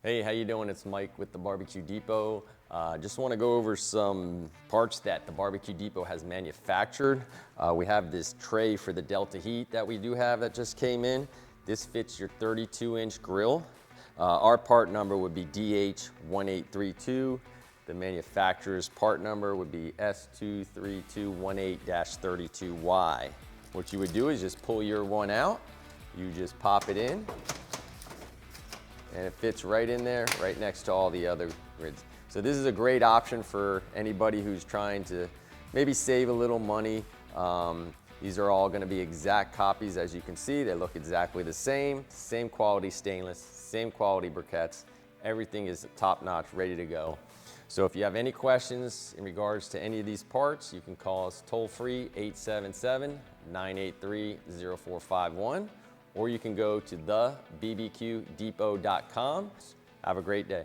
Hey, how you doing? It's Mike with the BBQ Depot. Just want to go over some parts that the BBQ Depot has manufactured. We have this tray for the Delta Heat that we do have that just came in. This fits your 32-inch grill. Our part number would be DH1832. The manufacturer's part number would be S23218-32Y. What you would do is just pull your one out. You just pop it in. And it fits right in there, right next to all the other grids. So this is a great option for anybody who's trying to maybe save a little money. These are all gonna be exact copies, as you can see. They look exactly the same quality stainless, same quality briquettes. Everything is top-notch, ready to go. So if you have any questions in regards to any of these parts, you can call us toll-free, 877-983-0451. Or you can go to thebbqdepot.com. Have a great day.